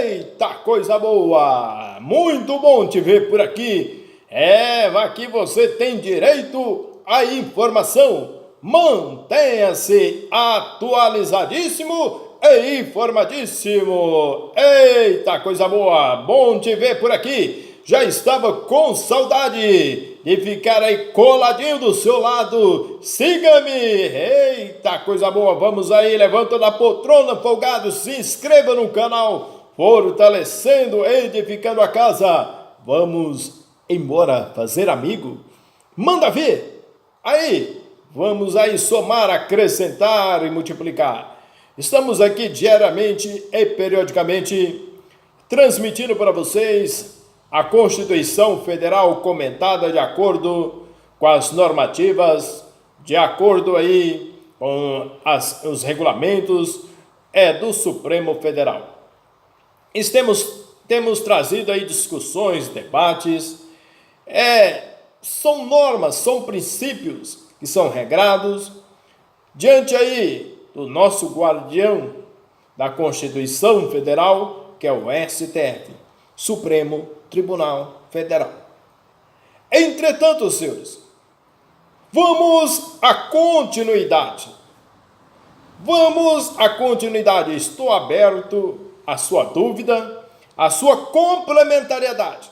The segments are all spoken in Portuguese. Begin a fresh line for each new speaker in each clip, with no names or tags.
Eita, coisa boa! Muito bom te ver por aqui. Aqui você tem direito à informação. Mantenha-se atualizadíssimo e informadíssimo. Eita, coisa boa! Bom te ver por aqui. Já estava com saudade de ficar aí coladinho do seu lado. Siga-me! Eita, coisa boa! Vamos aí, levanta da poltrona, folgado, se inscreva no canal, fortalecendo, edificando a casa. Vamos embora fazer amigo? Manda ver! Aí, vamos aí somar, acrescentar e multiplicar. Estamos aqui diariamente e periodicamente transmitindo para vocês a Constituição Federal comentada de acordo com as normativas, de acordo aí com os regulamentos do Supremo Federal. Temos trazido aí discussões, debates, são normas, são princípios que são regrados diante aí do nosso guardião da Constituição Federal, que é o STF, Supremo Tribunal Federal. Entretanto, senhores, vamos à continuidade. Estou aberto à sua dúvida, à sua complementariedade.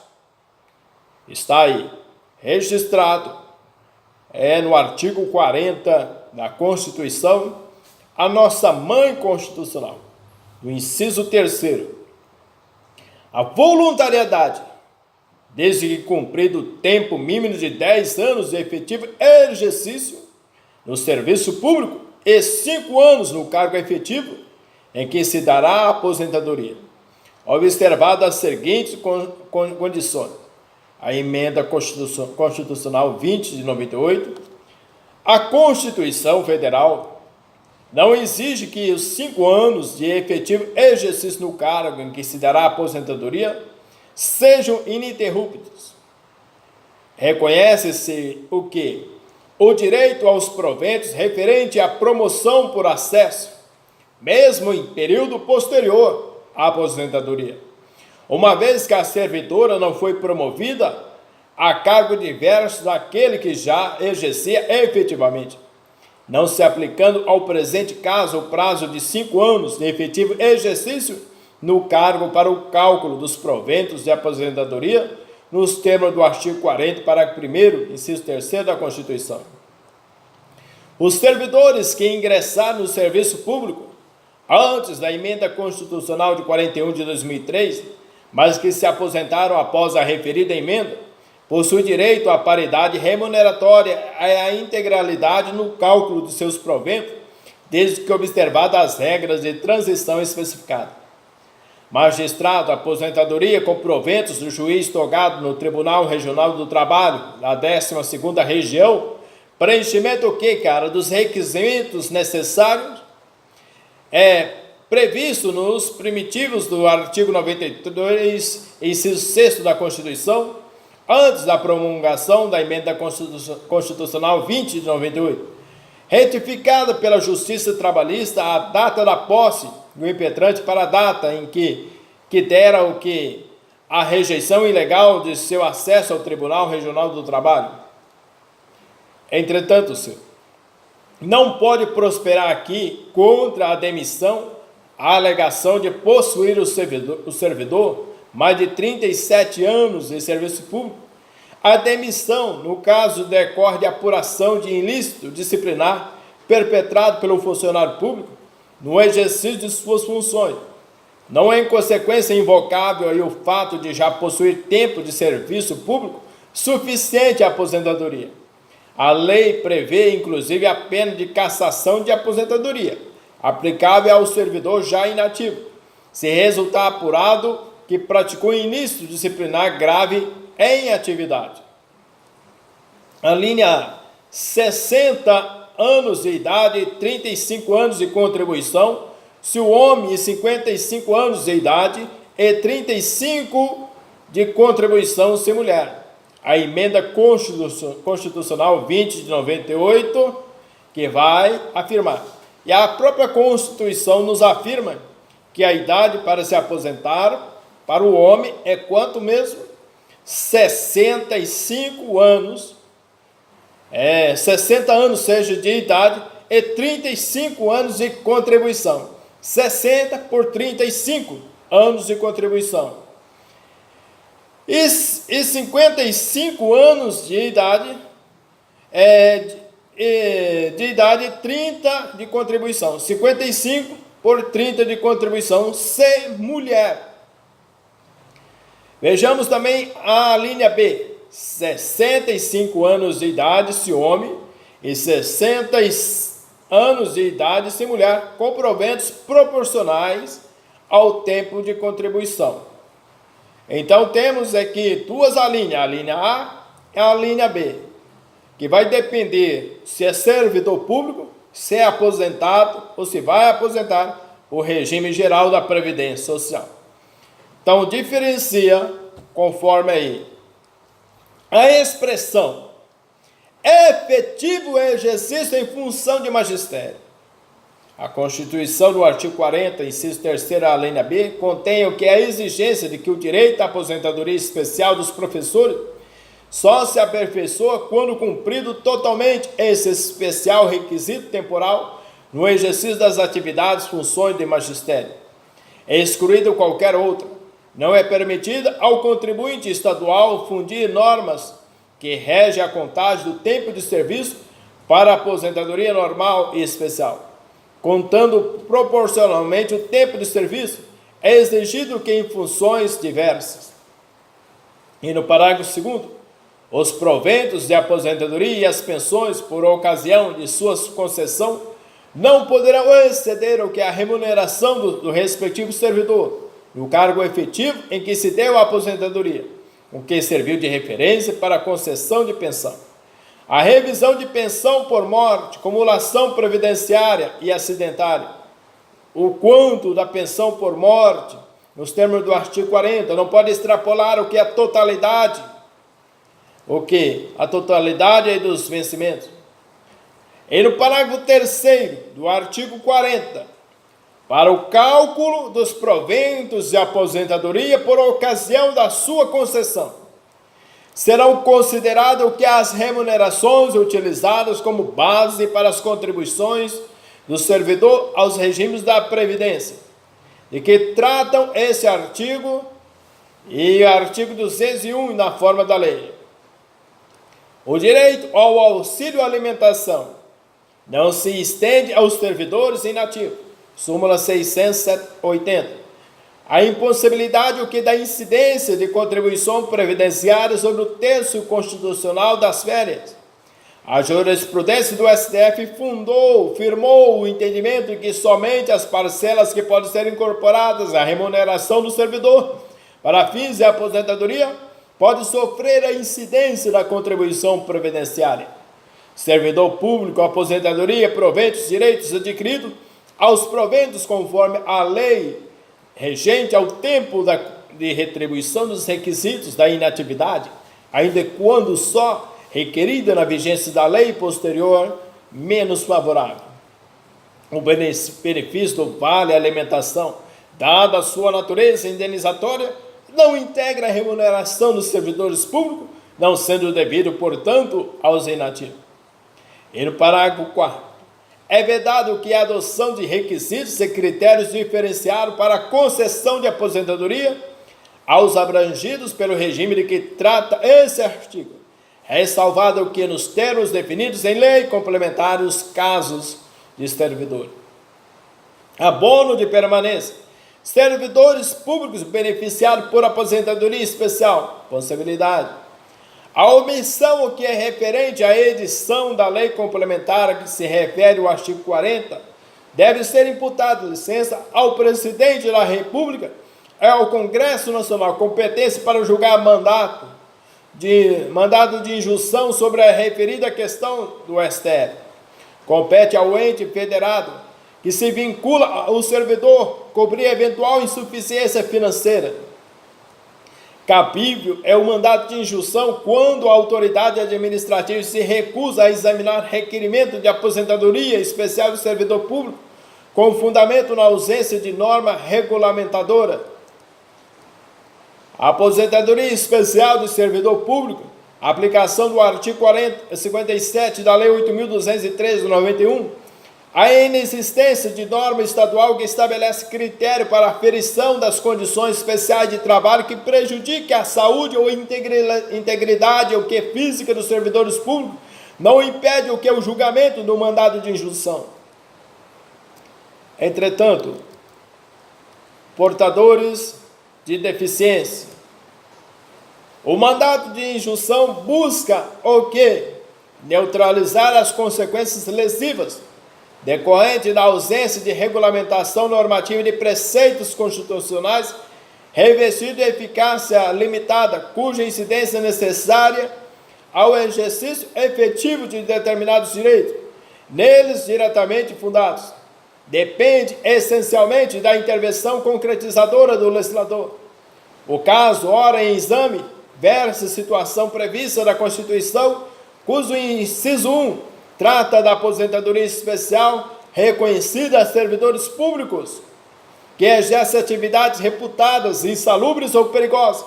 Está aí, registrado, no artigo 40 da Constituição, a nossa mãe constitucional, no inciso 3º, a voluntariedade, desde que cumprido o tempo mínimo de 10 anos de efetivo exercício no serviço público e 5 anos no cargo efetivo, em que se dará a aposentadoria, observado as seguintes condições: a emenda constitucional 20 de 98, a Constituição Federal não exige que os 5 anos de efetivo exercício no cargo em que se dará a aposentadoria sejam ininterruptos. Reconhece-se o quê? O direito aos proventos referente à promoção por acesso, mesmo em período posterior à aposentadoria, uma vez que a servidora não foi promovida a cargo diverso daquele que já exercia efetivamente, não se aplicando ao presente caso o prazo de 5 anos de efetivo exercício no cargo para o cálculo dos proventos de aposentadoria, nos termos do artigo 40, parágrafo 1º, inciso 3º da Constituição. Os servidores que ingressaram no serviço público antes da emenda constitucional de 41 de 2003, mas que se aposentaram após a referida emenda, possui direito à paridade remuneratória e à integralidade no cálculo de seus proventos, desde que observadas as regras de transição especificadas. Magistrado, aposentadoria com proventos do juiz togado no Tribunal Regional do Trabalho, da 12ª Região, preenchimento o quê, cara? Dos requisitos necessários, previsto nos primitivos do artigo 92, inciso 6º da Constituição, antes da promulgação da emenda constitucional 20 de 98, retificada pela Justiça Trabalhista a data da posse do impetrante para a data em que dera a rejeição ilegal de seu acesso ao Tribunal Regional do Trabalho. Entretanto, senhor, não pode prosperar aqui contra a demissão a alegação de possuir o servidor mais de 37 anos de serviço público. A demissão, no caso, decorre de apuração de ilícito disciplinar perpetrado pelo funcionário público no exercício de suas funções. Não é em consequência invocável aí o fato de já possuir tempo de serviço público suficiente à aposentadoria. A lei prevê, inclusive, a pena de cassação de aposentadoria, aplicável ao servidor já inativo, se resultar apurado que praticou ilícito disciplinar grave em atividade. A linha 60 anos de idade, 35 anos de contribuição, se o homem, e 55 anos de idade e 35 de contribuição se mulher. A emenda constitucional 20 de 98, que vai afirmar. E a própria Constituição nos afirma que a idade para se aposentar para o homem é quanto mesmo? 65 anos. 60 anos seja de idade e 35 anos de contribuição. 60 por 35 anos de contribuição. E 55 anos de idade, de idade 30 de contribuição. 55 por 30 de contribuição, se mulher. Vejamos também a linha B. 65 anos de idade se homem e 60 anos de idade se mulher, com proventos proporcionais ao tempo de contribuição. Então temos aqui duas alíneas, a linha A e a linha B, que vai depender se é servidor público, se é aposentado ou se vai aposentar o regime geral da Previdência Social. Então diferencia conforme aí. A expressão efetivo exercício em função de magistério. A Constituição, no artigo 40, inciso 3º, a linha B, contém o que é a exigência de que o direito à aposentadoria especial dos professores só se aperfeiçoa quando cumprido totalmente esse especial requisito temporal no exercício das atividades, funções de magistério. É excluído qualquer outra. Não é permitida ao contribuinte estadual fundir normas que regem a contagem do tempo de serviço para a aposentadoria normal e especial. Contando proporcionalmente o tempo de serviço, é exigido que em funções diversas. E no parágrafo 2º, os proventos de aposentadoria e as pensões por ocasião de sua concessão não poderão exceder o que é a remuneração do respectivo servidor, no cargo efetivo em que se deu a aposentadoria, o que serviu de referência para a concessão de pensão. A revisão de pensão por morte, cumulação previdenciária e acidentária, o quanto da pensão por morte, nos termos do artigo 40, não pode extrapolar o que é a totalidade, a totalidade dos vencimentos. E no parágrafo 3º do artigo 40, para o cálculo dos proventos de aposentadoria por ocasião da sua concessão, serão consideradas o que as remunerações utilizadas como base para as contribuições do servidor aos regimes da Previdência, de que tratam esse artigo e o artigo 201 na forma da lei. O direito ao auxílio alimentação não se estende aos servidores inativos, súmula 680. A impossibilidade o que da incidência de contribuição previdenciária sobre o terço constitucional das férias. A jurisprudência do STF firmou o entendimento de que somente as parcelas que podem ser incorporadas à remuneração do servidor para fins de aposentadoria podem sofrer a incidência da contribuição previdenciária. Servidor público, aposentadoria, proventos, direitos adquiridos aos proventos conforme a lei regente ao tempo de retribuição dos requisitos da inatividade, ainda quando só requerida na vigência da lei posterior, menos favorável. O benefício do vale alimentação, dada a sua natureza indenizatória, não integra a remuneração dos servidores públicos, não sendo devido, portanto, aos inativos. E no parágrafo 4º, é vedado que a adoção de requisitos e critérios diferenciados para a concessão de aposentadoria aos abrangidos pelo regime de que trata esse artigo, ressalvado que nos termos definidos em lei complementar os casos de servidor. Abono de permanência. Servidores públicos beneficiados por aposentadoria especial, possibilidade. A omissão o que é referente à edição da lei complementar a que se refere o artigo 40, deve ser imputada licença ao presidente da República e ao Congresso Nacional competência para julgar mandado de injunção sobre a referida questão do STF. Compete ao ente federado que se vincula ao servidor cobrir eventual insuficiência financeira. Cabível é o mandato de injunção quando a autoridade administrativa se recusa a examinar requerimento de aposentadoria especial do servidor público com fundamento na ausência de norma regulamentadora. A aposentadoria especial do servidor público, aplicação do artigo 57 da Lei 8.213 de 91, a inexistência de norma estadual que estabelece critério para a aferição das condições especiais de trabalho que prejudique a saúde ou integridade ou que física dos servidores públicos, não impede o julgamento do mandado de injunção. Entretanto, portadores de deficiência, o mandato de injunção busca o quê? Neutralizar as consequências lesivas decorrente da ausência de regulamentação normativa de preceitos constitucionais revestido de eficácia limitada, cuja incidência necessária ao exercício efetivo de determinados direitos, neles diretamente fundados, depende essencialmente da intervenção concretizadora do legislador. O caso, ora em exame, versa situação prevista na Constituição, cujo inciso 1 trata da aposentadoria especial reconhecida a servidores públicos que exercem atividades reputadas insalubres ou perigosas.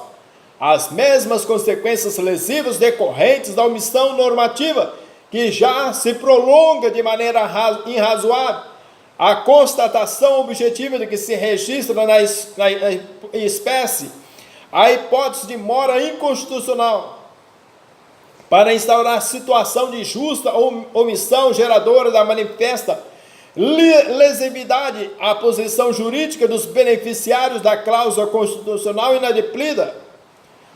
As mesmas consequências lesivas decorrentes da omissão normativa, que já se prolonga de maneira irrazoável, a constatação objetiva de que se registra na espécie a hipótese de mora inconstitucional, para instaurar situação de justa omissão geradora da manifesta lesividade à posição jurídica dos beneficiários da cláusula constitucional inadimplida,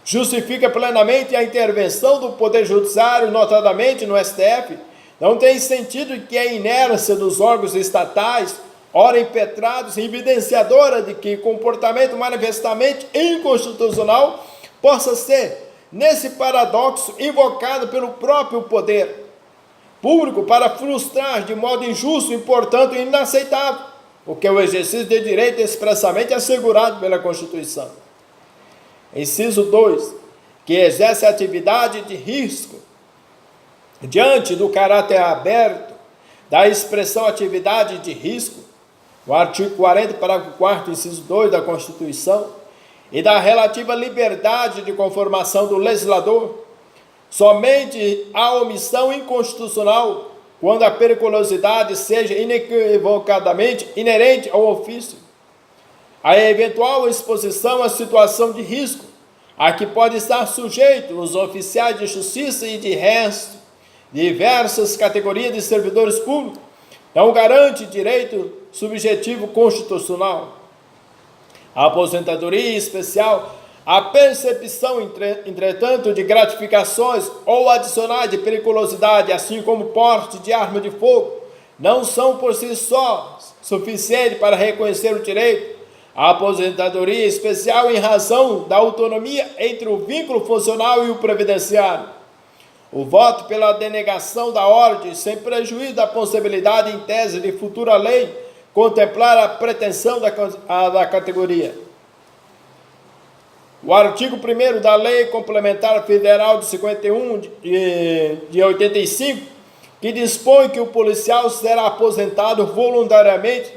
justifica plenamente a intervenção do Poder Judiciário, notadamente no STF. Não tem sentido que a inércia dos órgãos estatais, ora impetrados, evidenciadora de que comportamento manifestamente inconstitucional possa ser, nesse paradoxo, invocado pelo próprio poder público para frustrar de modo injusto e, portanto, inaceitável, porque o exercício de direito é expressamente assegurado pela Constituição. Inciso 2, que exerce atividade de risco, diante do caráter aberto da expressão atividade de risco, o artigo 40, parágrafo 4º, inciso 2 da Constituição, e da relativa liberdade de conformação do legislador, somente a omissão inconstitucional, quando a periculosidade seja inequivocadamente inerente ao ofício, a eventual exposição à situação de risco, a que pode estar sujeito os oficiais de justiça e de resto, diversas categorias de servidores públicos, não garante direito subjetivo constitucional. A aposentadoria especial, a percepção, entretanto, de gratificações ou adicionais de periculosidade, assim como porte de arma de fogo, não são por si só suficientes para reconhecer o direito à aposentadoria especial em razão da autonomia entre o vínculo funcional e o previdenciário. O voto pela denegação da ordem, sem prejuízo da possibilidade em tese de futura lei, contemplar a pretensão da categoria. O artigo 1º da Lei Complementar Federal de 51 de 85, que dispõe que o policial será aposentado voluntariamente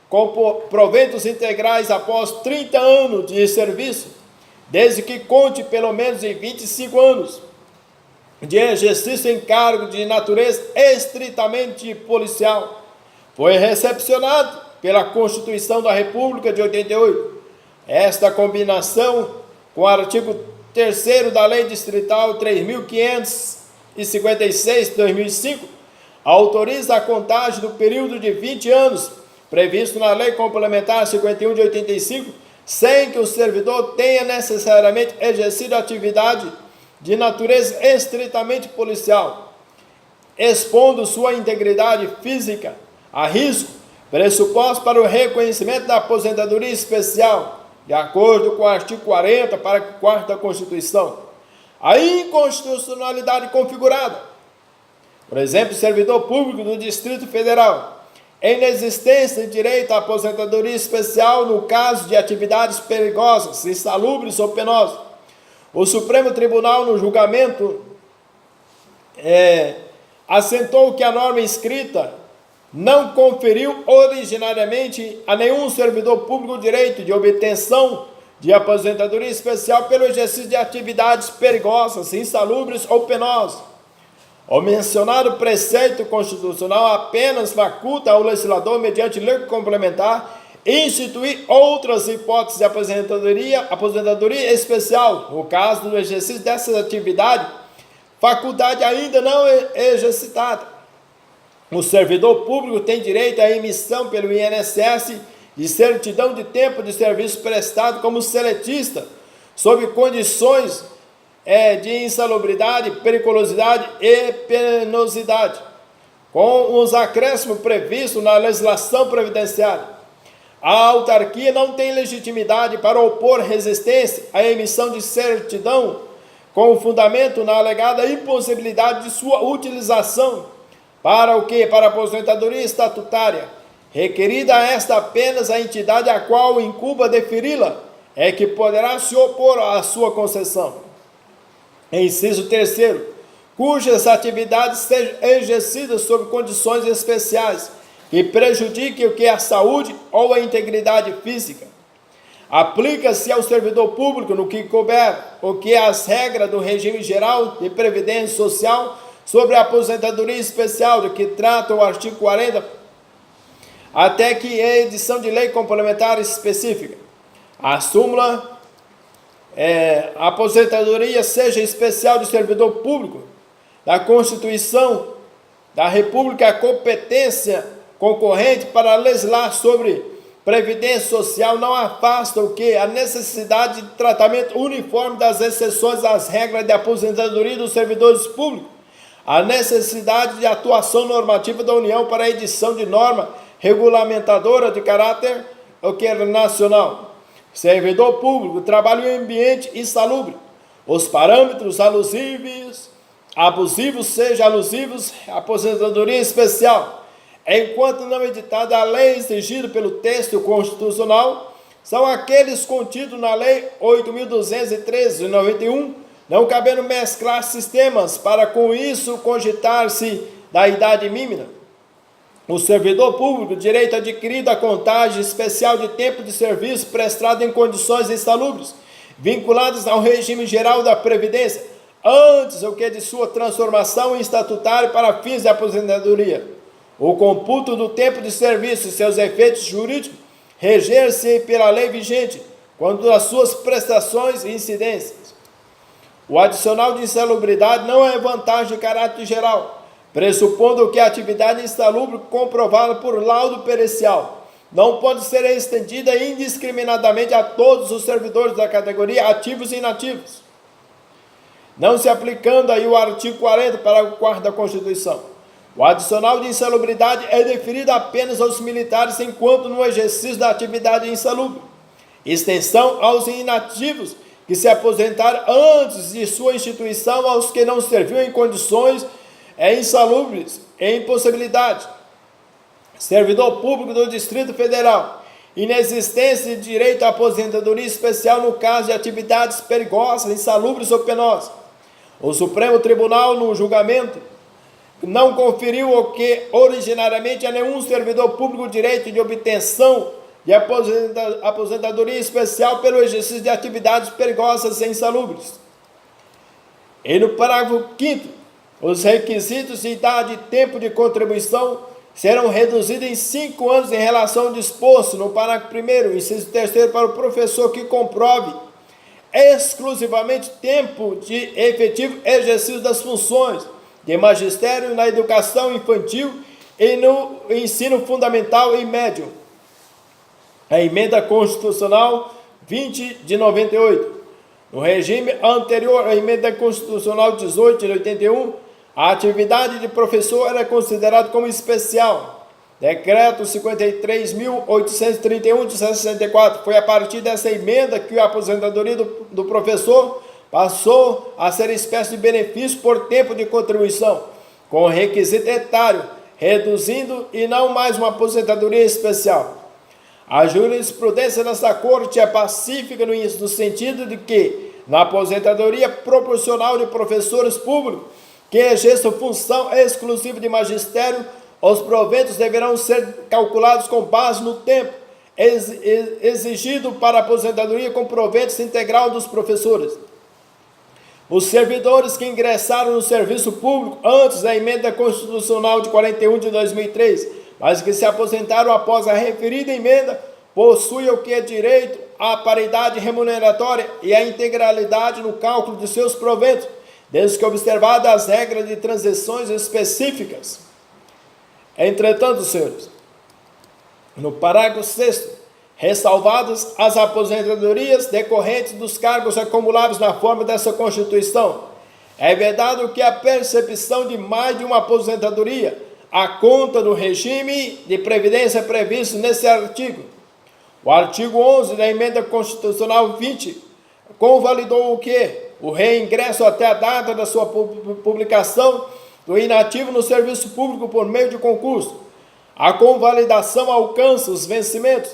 com proventos integrais após 30 anos de serviço, desde que conte pelo menos em 25 anos de exercício em cargo de natureza estritamente policial, foi recepcionado pela Constituição da República de 88. Esta combinação com o artigo 3º da Lei Distrital 3.556 de 2005 autoriza a contagem do período de 20 anos previsto na Lei Complementar 51 de 85, sem que o servidor tenha necessariamente exercido atividade de natureza estritamente policial, expondo sua integridade física a risco, pressuposto para o reconhecimento da aposentadoria especial, de acordo com o artigo 40, parágrafo 4º da Constituição. A inconstitucionalidade configurada, por exemplo, servidor público do Distrito Federal, em inexistência de direito à aposentadoria especial no caso de atividades perigosas, insalubres ou penosas. O Supremo Tribunal, no julgamento, assentou que a norma inscrita não conferiu originariamente a nenhum servidor público o direito de obtenção de aposentadoria especial pelo exercício de atividades perigosas, insalubres ou penosas. O mencionado preceito constitucional apenas faculta ao legislador, mediante lei complementar, instituir outras hipóteses de aposentadoria especial, no caso do exercício dessa atividade, faculdade ainda não exercitada. O servidor público tem direito à emissão pelo INSS de certidão de tempo de serviço prestado como seletista, sob condições de insalubridade, periculosidade e penosidade, com os acréscimos previstos na legislação previdenciária. A autarquia não tem legitimidade para opor resistência à emissão de certidão com fundamento na alegada impossibilidade de sua utilização. Para o quê? Para a aposentadoria estatutária, requerida esta apenas a entidade a qual incumba deferi-la, é que poderá se opor à sua concessão. Inciso 3º, cujas atividades sejam exercidas sob condições especiais que prejudiquem o que é a saúde ou a integridade física. Aplica-se ao servidor público, no que couber, o que é as regras do regime geral de previdência social sobre a aposentadoria especial, de que trata o artigo 40, até que a edição de lei complementar específica. A súmula, a aposentadoria seja especial de servidor público da Constituição da República, a competência concorrente para legislar sobre previdência social não afasta o que? A necessidade de tratamento uniforme das exceções às regras de aposentadoria dos servidores públicos, a necessidade de atuação normativa da União para a edição de norma regulamentadora de caráter nacional. Servidor público, trabalho em ambiente insalubre. Os parâmetros abusivos, seja alusivos à aposentadoria especial, enquanto não editada a lei exigida pelo texto constitucional, são aqueles contidos na Lei 8.213 de 91, não cabendo mesclar sistemas para com isso cogitar-se da idade mínima. O servidor público, direito adquirido à contagem especial de tempo de serviço prestado em condições insalubres, vinculadas ao regime geral da Previdência, antes o que de sua transformação em estatutário para fins de aposentadoria. O computo do tempo de serviço e seus efeitos jurídicos reger-se pela lei vigente, quanto às suas prestações e incidências. O adicional de insalubridade não é vantagem de caráter geral, pressupondo que a atividade insalubre comprovada por laudo pericial não pode ser estendida indiscriminadamente a todos os servidores da categoria, ativos e inativos, não se aplicando aí o artigo 40, parágrafo 4º da Constituição. O adicional de insalubridade é deferido apenas aos militares enquanto no exercício da atividade insalubre. Extensão aos inativos que se aposentaram antes de sua instituição, aos que não serviu em condições insalubres, em impossibilidade. Servidor público do Distrito Federal, inexistência de direito à aposentadoria especial no caso de atividades perigosas, insalubres ou penosas. O Supremo Tribunal, no julgamento, não conferiu o que originariamente a nenhum servidor público o direito de obtenção de aposentadoria especial pelo exercício de atividades perigosas e insalubres. E no parágrafo 5º, os requisitos de idade e tempo de contribuição serão reduzidos em 5 anos em relação ao disposto no parágrafo 1º, inciso 3º, para o professor que comprove exclusivamente tempo de efetivo exercício das funções de magistério na educação infantil e no ensino fundamental e médio. A emenda constitucional 20 de 98. No regime anterior à emenda constitucional 18 de 81, a atividade de professor era considerada como especial. Decreto 53.831 de 64. Foi a partir dessa emenda que a aposentadoria do professor passou a ser espécie de benefício por tempo de contribuição, com requisito etário, reduzindo e não mais uma aposentadoria especial. A jurisprudência dessa corte é pacífica no sentido de que, na aposentadoria proporcional de professores públicos que exerçam função exclusiva de magistério, Os proventos deverão ser calculados com base no tempo exigido para a aposentadoria com proventos integral dos professores. Os servidores que ingressaram no serviço público antes da emenda constitucional de 41 de 2003, mas que se aposentaram após a referida emenda, possuem o que é direito à paridade remuneratória e à integralidade no cálculo de seus proventos, desde que observadas as regras de transições específicas. Entretanto, senhores, no parágrafo 6º, ressalvadas as aposentadorias decorrentes dos cargos acumuláveis na forma dessa Constituição, é vedado que a percepção de mais de uma aposentadoria à conta do regime de previdência previsto nesse artigo. O artigo 11 da emenda constitucional 20 convalidou o quê? O reingresso até a data da sua publicação do inativo no serviço público por meio de concurso. A convalidação alcança os vencimentos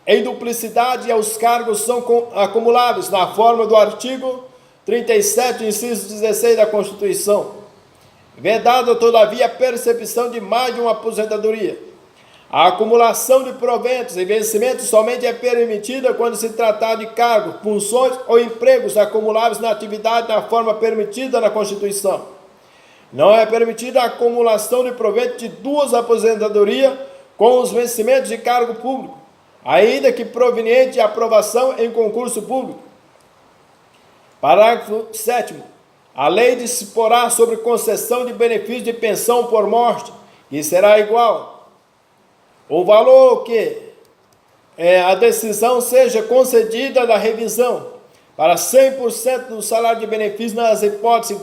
em duplicidade e os cargos são acumuláveis na forma do artigo 37, inciso 16 da Constituição. Vedada, todavia, a percepção de mais de uma aposentadoria. A acumulação de proventos e vencimentos somente é permitida quando se tratar de cargos, funções ou empregos acumuláveis na atividade na forma permitida na Constituição. Não é permitida a acumulação de proventos de duas aposentadorias com os vencimentos de cargo público, ainda que proveniente de aprovação em concurso público. Parágrafo 7º. A lei disporá sobre concessão de benefício de pensão por morte, que será igual o valor que a decisão seja concedida da revisão para 100% do salário de benefício nas hipóteses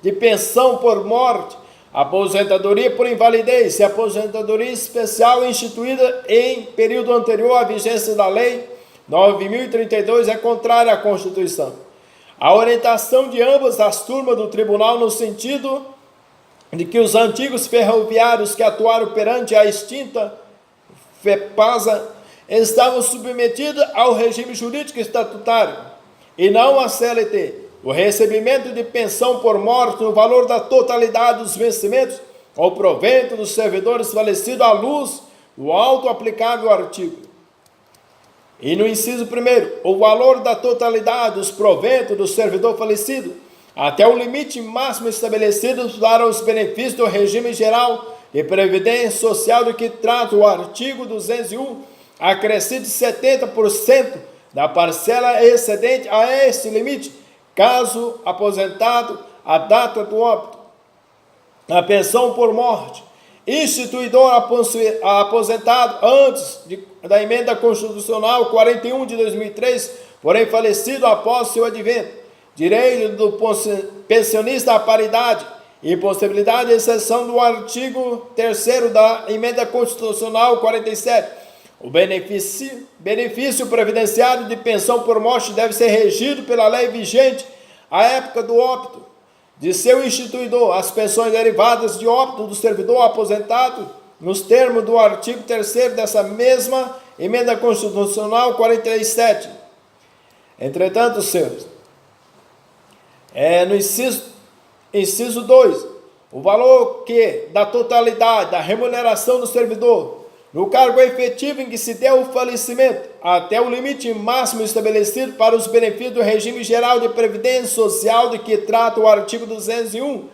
de pensão por morte, aposentadoria por invalidez e aposentadoria especial instituída em período anterior à vigência da Lei 9.032 é contrária à Constituição. A orientação de ambas as turmas do Tribunal no sentido de que os antigos ferroviários que atuaram perante a extinta FEPASA estavam submetidos ao regime jurídico estatutário e não à CLT. O recebimento de pensão por morte no valor da totalidade dos vencimentos ou provento dos servidores falecidos à luz do auto aplicável artigo. E no inciso 1º, o valor da totalidade dos proventos do servidor falecido até o limite máximo estabelecido para os benefícios do regime geral de previdência social de que trata o artigo 201, acrescido de 70% da parcela excedente a este limite, caso aposentado a data do óbito. A pensão por morte, instituidor aposentado antes da emenda constitucional 41 de 2003, porém falecido após seu advento, direito do pensionista à paridade, impossibilidade de exceção do artigo 3º da emenda constitucional 47. O benefício previdenciário de pensão por morte deve ser regido pela lei vigente à época do óbito de seu instituidor. As pensões derivadas de óbito do servidor aposentado, nos termos do artigo 3º dessa mesma emenda constitucional 47. Entretanto, senhores, no inciso 2, o valor que da totalidade da remuneração do servidor no cargo efetivo em que se deu o falecimento, até o limite máximo estabelecido para os benefícios do regime geral de previdência social de que trata o artigo 201,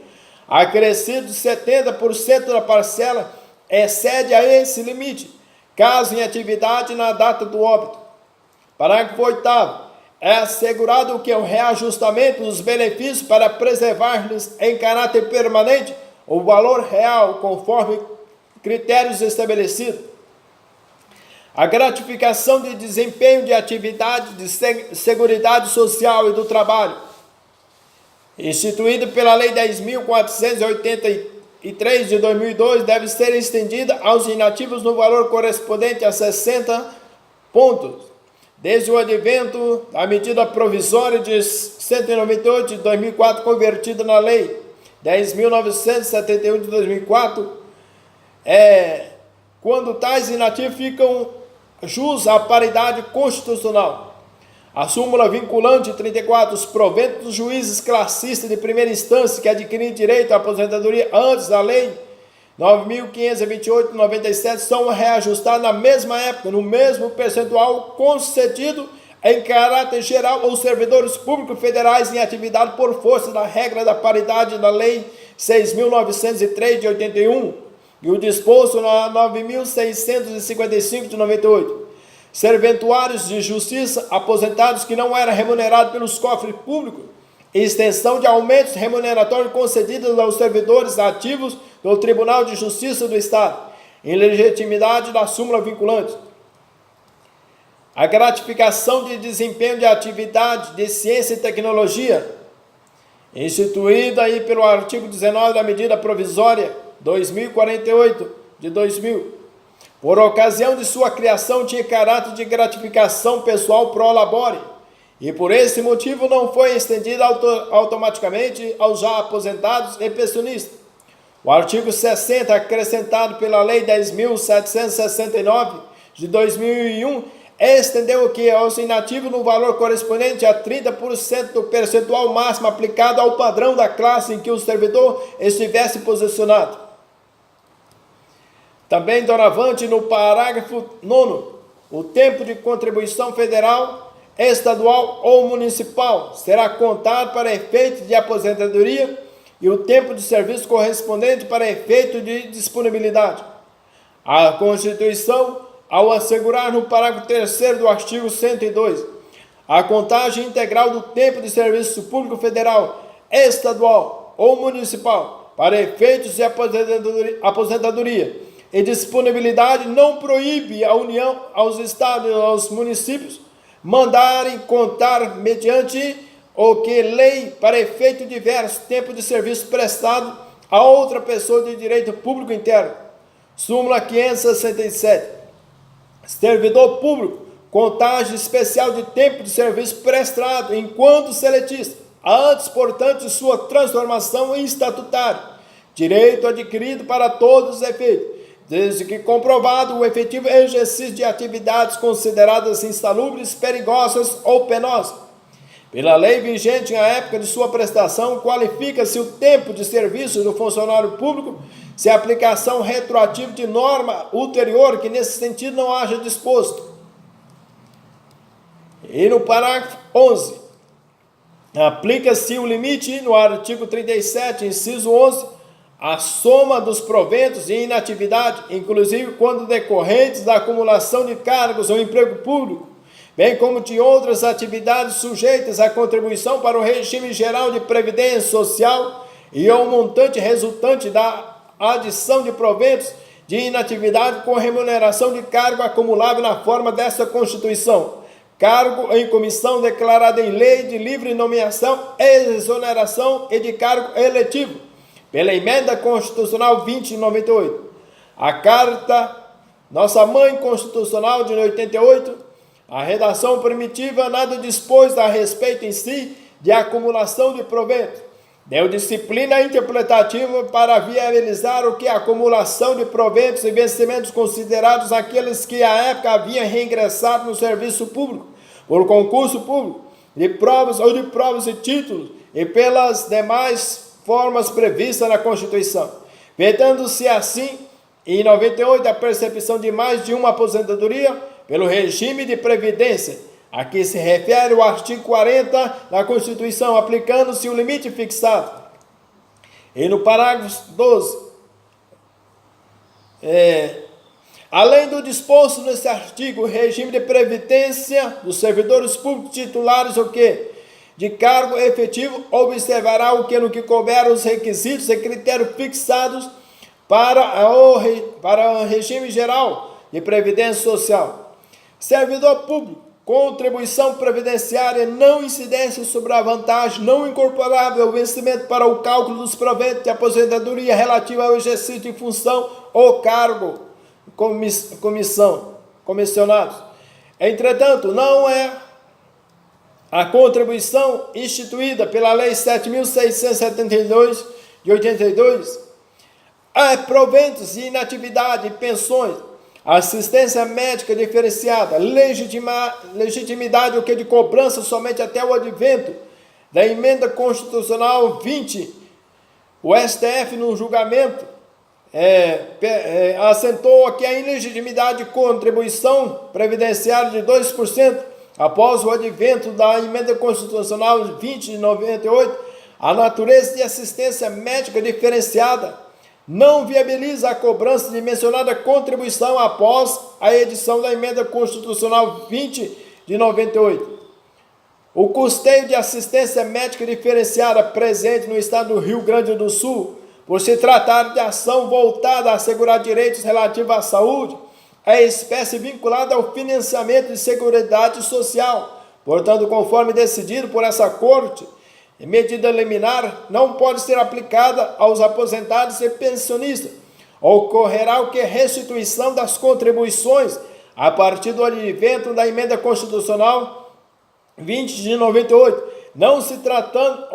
acrescido de 70% da parcela, excede a esse limite, caso em atividade na data do óbito. Parágrafo 8º. É assegurado que o reajustamento dos benefícios para preservar-lhes em caráter permanente o valor real, conforme critérios estabelecidos. A gratificação de desempenho de atividade de seguridade social e do trabalho, instituída pela Lei 10.483 de 2002, deve ser estendida aos inativos no valor correspondente a 60 pontos, desde o advento da medida provisória de 198 de 2004, convertida na Lei 10.971 de 2004, quando tais inativos ficam jus à paridade constitucional. A súmula vinculante 34, os proventos dos juízes classistas de primeira instância que adquirem direito à aposentadoria antes da Lei 9.528,97 são reajustados na mesma época, no mesmo percentual concedido em caráter geral aos servidores públicos federais em atividade por força da regra da paridade da Lei 6.903 de 81 e o disposto na 9.655 de 98. Serventuários de justiça aposentados que não eram remunerados pelos cofres públicos, extensão de aumentos remuneratórios concedidos aos servidores ativos do Tribunal de Justiça do Estado, em legitimidade da súmula vinculante. A gratificação de desempenho de atividade de ciência e tecnologia, instituída aí pelo artigo 19 da medida provisória 2048 de 2000, por ocasião de sua criação tinha caráter de gratificação pessoal pro labore, e por esse motivo não foi estendida automaticamente aos já aposentados e pensionistas. O artigo 60, acrescentado pela Lei 10.769 de 2001, estendeu o que aos inativos no valor correspondente a 30% do percentual máximo aplicado ao padrão da classe em que o servidor estivesse posicionado. Também, doravante, no parágrafo 9º, o tempo de contribuição federal, estadual ou municipal será contado para efeito de aposentadoria e o tempo de serviço correspondente para efeito de disponibilidade. A Constituição, ao assegurar no parágrafo 3º do artigo 102, a contagem integral do tempo de serviço público federal, estadual ou municipal para efeitos de aposentadoria e disponibilidade não proíbe a União, aos estados e aos municípios mandarem contar mediante o que lei para efeito diverso tempo de serviço prestado a outra pessoa de direito público interno. Súmula 567. Servidor público, contagem especial de tempo de serviço prestado enquanto seletista, antes, portanto, de sua transformação em estatutário, direito adquirido para todos os efeitos, desde que comprovado o efetivo exercício de atividades consideradas insalubres, perigosas ou penosas. Pela lei vigente na época de sua prestação, qualifica-se o tempo de serviço do funcionário público se a aplicação retroativa de norma ulterior que nesse sentido não haja disposto. E no parágrafo 11, aplica-se o limite no artigo 37, inciso 11, a soma dos proventos de inatividade, inclusive quando decorrentes da acumulação de cargos ou emprego público, bem como de outras atividades sujeitas à contribuição para o regime geral de previdência social e ao montante resultante da adição de proventos de inatividade com remuneração de cargo acumulável na forma desta Constituição, cargo em comissão declarada em lei de livre nomeação, exoneração e de cargo eletivo, pela emenda constitucional 2098. A Carta Nossa Mãe Constitucional de 88, a redação primitiva nada dispôs a respeito em si de acumulação de provento. Deu disciplina interpretativa para viabilizar o que a acumulação de proventos e vencimentos considerados aqueles que à época haviam reingressado no serviço público, por concurso público, de provas ou de provas e títulos, e pelas demais formas previstas na Constituição. Vedando-se assim, em 98, a percepção de mais de uma aposentadoria pelo regime de previdência, a que se refere o artigo 40 da Constituição, aplicando-se o limite fixado. E no parágrafo 12, além do disposto nesse artigo, o regime de previdência dos servidores públicos titulares, o que de cargo efetivo, observará o que no que couber os requisitos e critérios fixados para o regime geral de previdência social. Servidor público, contribuição previdenciária, não incidência sobre a vantagem não incorporável ao vencimento para o cálculo dos proventos de aposentadoria relativa ao exercício de função ou cargo comissionados. Entretanto, não é a contribuição instituída pela Lei 7.672 de 82, proventos de inatividade e pensões, assistência médica diferenciada, legitimidade o que de cobrança somente até o advento da emenda constitucional 20, o STF no julgamento assentou que a ilegitimidade de contribuição previdenciária de 2%, após o advento da emenda constitucional 20 de 98, a natureza de assistência médica diferenciada não viabiliza a cobrança de mencionada contribuição após a edição da emenda constitucional 20 de 98. O custeio de assistência médica diferenciada presente no estado do Rio Grande do Sul, por se tratar de ação voltada a assegurar direitos relativos à saúde, é espécie vinculada ao financiamento de seguridade social. Portanto, conforme decidido por essa Corte, medida liminar não pode ser aplicada aos aposentados e pensionistas. Ocorrerá o que? Restituição das contribuições a partir do advento da emenda constitucional 20 de 98, não se tratando,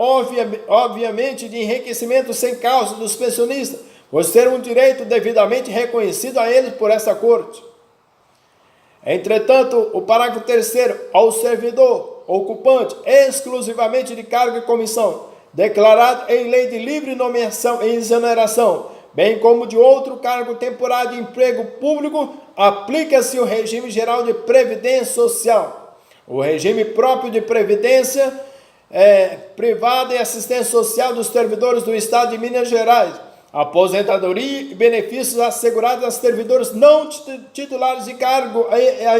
obviamente, de enriquecimento sem causa dos pensionistas, por ser um direito devidamente reconhecido a eles por essa Corte. Entretanto, o parágrafo 3º, ao servidor ocupante exclusivamente de cargo e comissão, declarado em lei de livre nomeação e exoneração, bem como de outro cargo temporário de emprego público, aplica-se o regime geral de previdência social. O regime próprio de previdência privada e assistência social dos servidores do Estado de Minas Gerais, aposentadoria e benefícios assegurados a servidores não titulares de cargo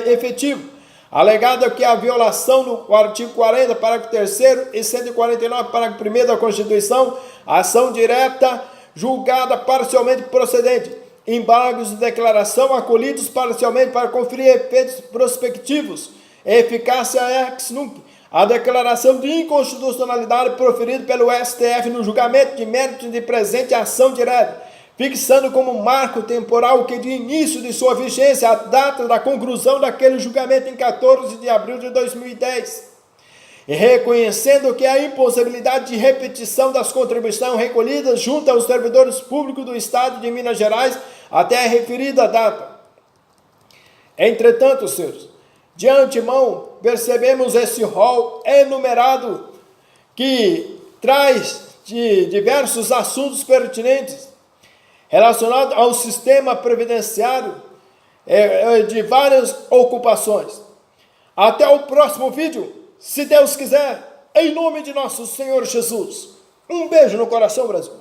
efetivo, alegado que a violação do artigo 40, parágrafo 3º e 149, parágrafo 1º da Constituição, ação direta julgada parcialmente procedente, embargos de declaração acolhidos parcialmente para conferir efeitos prospectivos, eficácia ex nunc, a declaração de inconstitucionalidade proferida pelo STF no julgamento de mérito de presente ação direta, fixando como marco temporal que de início de sua vigência a data da conclusão daquele julgamento em 14 de abril de 2010, e reconhecendo que a impossibilidade de repetição das contribuições recolhidas junto aos servidores públicos do Estado de Minas Gerais até a referida data. Entretanto, senhores, de antemão, percebemos esse rol enumerado que traz de diversos assuntos pertinentes relacionados ao sistema previdenciário de várias ocupações. Até o próximo vídeo, se Deus quiser, em nome de nosso Senhor Jesus. Um beijo no coração, Brasil.